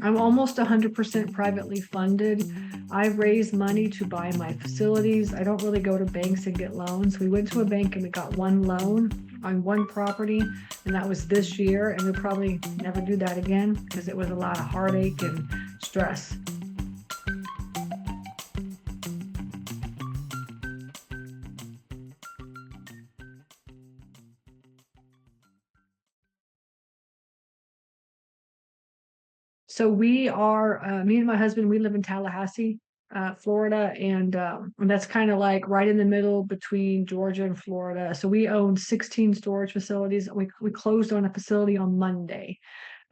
I'm almost 100% privately funded. I raise money to buy my facilities. I don't really go to banks and get loans. We went to a bank and we got one loan on one property, and that was this year. And we'll probably never do that again because it was a lot of heartache and stress. So we are, me and my husband, we live in Tallahassee, Florida, and that's kind of like right in the middle between Georgia and Florida. So we own 16 storage facilities. We closed on a facility on Monday,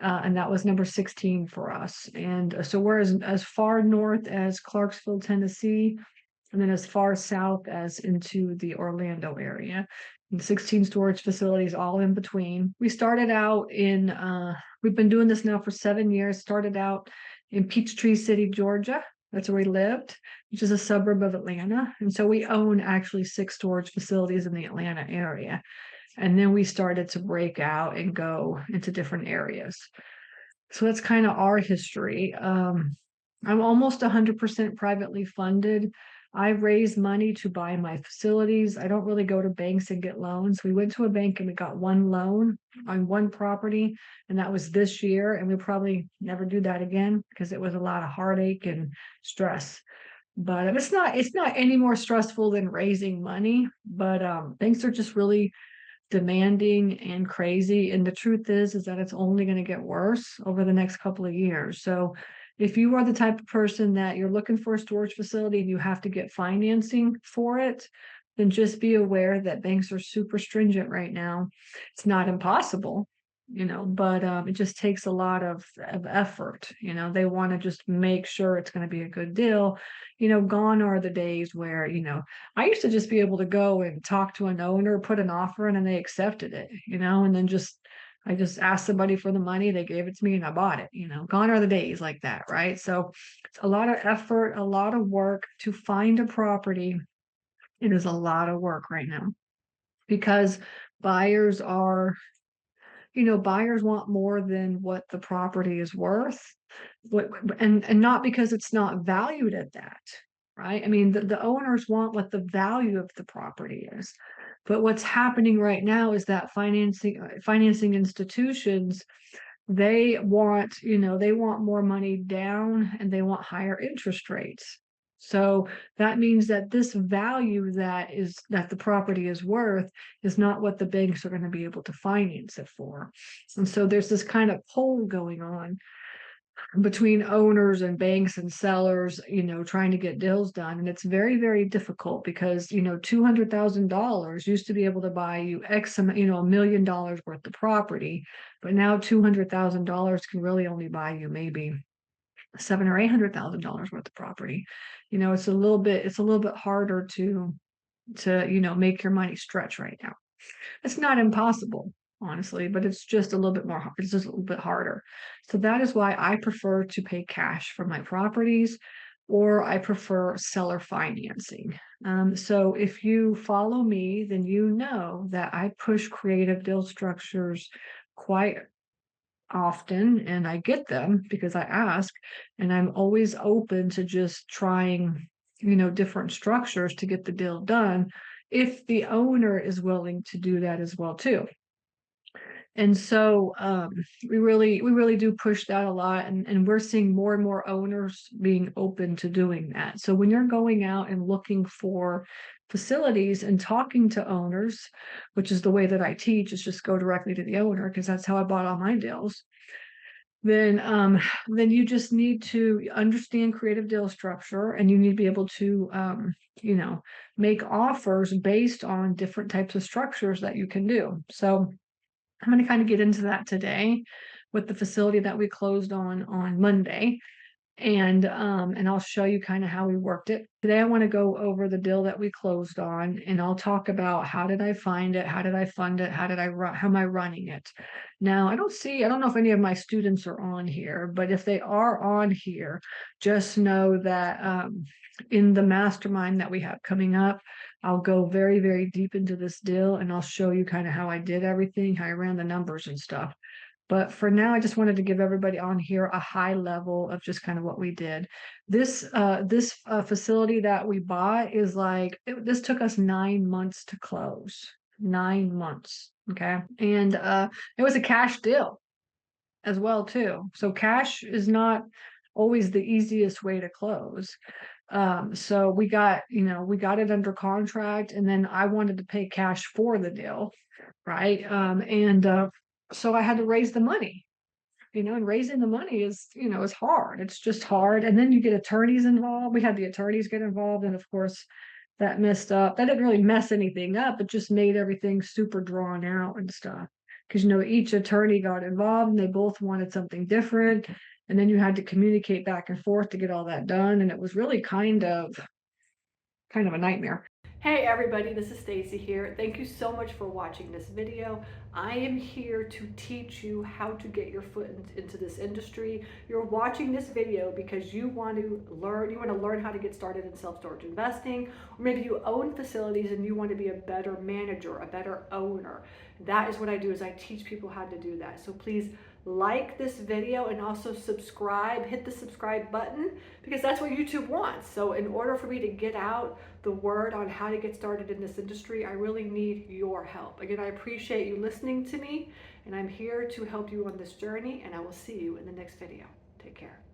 and that was number 16 for us. And so we're as far north as Clarksville, Tennessee, and then as far south as into the Orlando area. And 16 storage facilities all in between. We started out in we've been doing this now for 7 years. Started out in Peachtree City, Georgia. That's where we lived, which is a suburb of Atlanta. And so we own actually 6 storage facilities in the Atlanta area. And then we started to break out and go into different areas. So that's kind of our history. I'm almost 100% privately funded. I raise money to buy my facilities. I don't really go to banks and get loans. We went to a bank and we got one loan on one property, and that was this year. And we'll probably never do that again because it was a lot of heartache and stress. But it's not any more stressful than raising money. But things are just really demanding and crazy. And the truth is that it's only going to get worse over the next couple of years. So if you are the type of person that you're looking for a storage facility and you have to get financing for it, then just be aware that banks are super stringent right now. It's not impossible, but it just takes a lot of effort. They want to just make sure it's going to be a good deal. Gone are the days where, I used to just be able to go and talk to an owner, put an offer in, and they accepted it, and then I just asked somebody for the money, they gave it to me, and I bought it. Gone are the days like that, right? So it's a lot of effort, a lot of work to find a property. It is a lot of work right now because buyers are, buyers want more than what the property is worth, and not because it's not valued at that, right? I mean, the owners want what the value of the property is. But what's happening right now is that financing institutions, they want more money down and they want higher interest rates. So that means that this value that the property is worth is not what the banks are going to be able to finance it for. And so there's this kind of pull going on between owners and banks and sellers, trying to get deals done. And it's very, very difficult because, $200,000 used to be able to buy you $1 million worth of property, but now $200,000 can really only buy you maybe $700,000 or $800,000 worth of property. It's a little bit harder to make your money stretch right now. It's not impossible, honestly, but it's just a little bit more, it's just a little bit harder. So that is why I prefer to pay cash for my properties, or I prefer seller financing. So if you follow me, then you know that I push creative deal structures quite often, and I get them because I ask, and I'm always open to just trying, different structures to get the deal done if the owner is willing to do that as well too. And so we really do push that a lot, and we're seeing more and more owners being open to doing that. So when you're going out and looking for facilities and talking to owners, which is the way that I teach, is just go directly to the owner because that's how I bought all my deals. Then you just need to understand creative deal structure, and you need to be able to make offers based on different types of structures that you can do. So I'm going to kind of get into that today with the facility that we closed on Monday. And I'll show you kind of how we worked it. Today I want to go over the deal that we closed on, and I'll talk about how did I find it, how did I fund it, how am I running it. Now I don't know if any of my students are on here, but if they are on here, just know that in the mastermind that we have coming up, I'll go very, very deep into this deal, and I'll show you kind of how I did everything, how I ran the numbers and stuff. But for now, I just wanted to give everybody on here a high level of just kind of what we did. This facility that we bought is like this took us 9 months to close. 9 months. Okay. And it was a cash deal as well too. So cash is not always the easiest way to close. So we got it under contract, and then I wanted to pay cash for the deal, right? And so I had to raise the money, and raising the money is hard. It's just hard. And then you get attorneys involved. We had the attorneys get involved, and of course that messed up. That didn't really mess anything up. It just made everything super drawn out and stuff. Because each attorney got involved and they both wanted something different. And then you had to communicate back and forth to get all that done. And it was really kind of a nightmare. Hey everybody, this is Stacy here. Thank you so much for watching this video. I am here to teach you how to get your foot into this industry. You're watching this video because you want to learn how to get started in self-storage investing, or maybe you own facilities and you want to be a better manager, a better owner. That is what I do, is I teach people how to do that. So please like this video and also subscribe, hit the subscribe button, because that's what YouTube wants. So in order for me to get out the word on how to get started in this industry, I really need your help. Again, I appreciate you listening to me, and I'm here to help you on this journey, and I will see you in the next video. Take care.